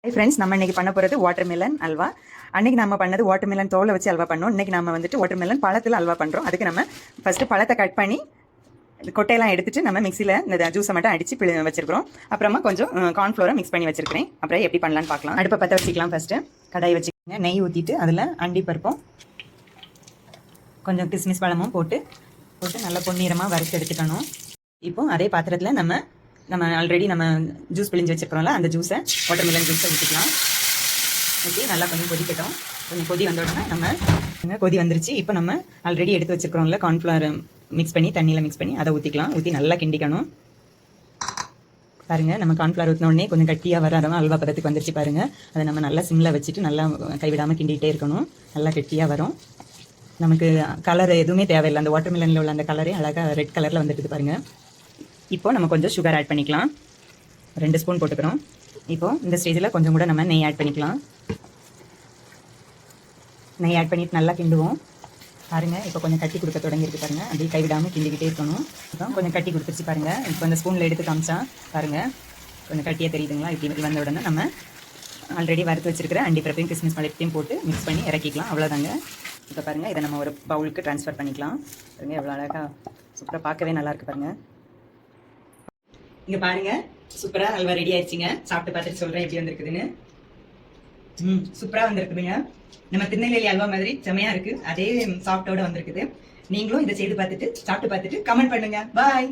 Hi friends, நம்ம இன்னைக்கு பண்ண போகிறது வாட்டர்மெலன் அல்வா. அன்னைக்கு நம்ம பண்ணது வாட்டர்மெலன் தோலை வச்சு அல்வா பண்ணோம். இன்னைக்கு நம்ம வந்துட்டு வாட்டர்மெலன் பழத்தில் அல்வா பண்ணுறோம். அதுக்கு நம்ம ஃபஸ்ட்டு பழத்தை கட் பண்ணி கொட்டையெல்லாம் எடுத்துட்டு நம்ம மிக்சியில் இந்த ஜூஸை மட்டும் அடித்து வச்சிருக்கிறோம். அப்புறமா கொஞ்சம் கார்ன்ஃப்ளோரை மிக்ஸ் பண்ணி வச்சிருக்கிறேன். அப்புறம் எப்படி பண்ணலான்னு பார்க்கலாம். அடுப்பை பற்ற வச்சுக்கலாம். ஃபஸ்ட்டு கடாயை வச்சுக்கோங்க. நெய் ஊற்றிட்டு அதில் அண்டி பருப்பும் கொஞ்சம் கிஸ்மிஸ் பழமும் போட்டு நல்லா பொன்னிறமாக வறுத்து எடுத்துக்கணும். இப்போ அதே பாத்திரத்தில் நம்ம ஆல்ரெடி நம்ம ஜூஸ் பிழிஞ்சு வச்சுருக்கிறோம்ல, அந்த ஜூஸை வாட்டர்மெலன் ஜூஸை ஊற்றிக்கலாம். ஊற்றி நல்லா கொஞ்சம் கொதிக்கட்டும். கொஞ்சம் கொதி வந்த உடனே நம்ம கொதி வந்துருச்சு. இப்போ நம்ம ஆல்ரெடி எடுத்து வச்சுருக்கிறோம்ல கார்ன்ஃப்ளவர் மிக்ஸ் பண்ணி தண்ணியில் மிக்ஸ் பண்ணி அதை ஊற்றிக்கலாம். ஊற்றி நல்லா கிண்டிக்கணும். பாருங்கள், நம்ம கார்ன்ஃப்ளவர் ஊற்றின உடனே கொஞ்சம் கட்டியாக வர அல்வா பதத்துக்கு வந்துருச்சு. பாருங்கள், அதை நம்ம நல்லா சிம்மில் வச்சுட்டு நல்லா கைவிடாமல் கிண்டிகிட்டே இருக்கணும். நல்லா கெட்டியாக வரும். நமக்கு கலர் எதுவுமே தேவையில்லை. அந்த வாட்டர்மெலனில் உள்ள அந்த கலரே அழகாக ரெட் கலரில் வந்துட்டு பாருங்கள். இப்போ நம்ம கொஞ்சம் சுகர் ஆட் பண்ணிக்கலாம். 2 ஸ்பூன் போட்டுக்கிறோம். இப்போது இந்த ஸ்டேஜில் கொஞ்சம் கூட நம்ம நெய் ஆட் பண்ணிக்கலாம். நெய் ஆட் பண்ணிவிட்டு நல்லா கிண்டுவோம். பாருங்கள், இப்போ கொஞ்சம் கட்டி கொடுக்க தொடங்கியிருக்கு. பாருங்கள், அப்படியே கைவிடாமல் கிண்டிக்கிட்டே இருக்கணும். இப்போ கொஞ்சம் கட்டி கொடுத்துருச்சு பாருங்கள். இப்போ இந்த ஸ்பூனில் எடுத்து காமிச்சா பாருங்கள், கொஞ்சம் கட்டியாக தெரியுதுங்களா? இப்படி வந்த உடனே நம்ம ஆல்ரெடி வறுத்து வச்சுருக்கிற அண்டி பருப்பையும் கிஸ்மிஸ் பழத்தையும் போட்டு மிக்ஸ் பண்ணி இறக்கிக்கலாம். அவ்வளோதாங்க. இப்போ பாருங்கள், இதை நம்ம ஒரு பவுலுக்கு ட்ரான்ஸ்ஃபர் பண்ணிக்கலாம். பாருங்கள், எவ்வளோ அழகாக சூப்பராக பார்க்கவே நல்லாயிருக்கு. பாருங்கள், இங்கே பாருங்கள், சூப்பராக அல்வா ரெடி ஆயிடுச்சுங்க. சாப்பிட்டு பார்த்துட்டு சொல்கிறேன் எப்படி வந்திருக்குதுன்னு. சூப்பராக வந்திருக்குதுங்க. நம்ம திருநெல்வேலி அல்வா மாதிரி செமையாக இருக்குது. அதே சாஃப்டோட வந்திருக்குது. நீங்களும் இதை செய்து பார்த்துட்டு சாப்பிட்டு பார்த்துட்டு கமெண்ட் பண்ணுங்கள். பாய்.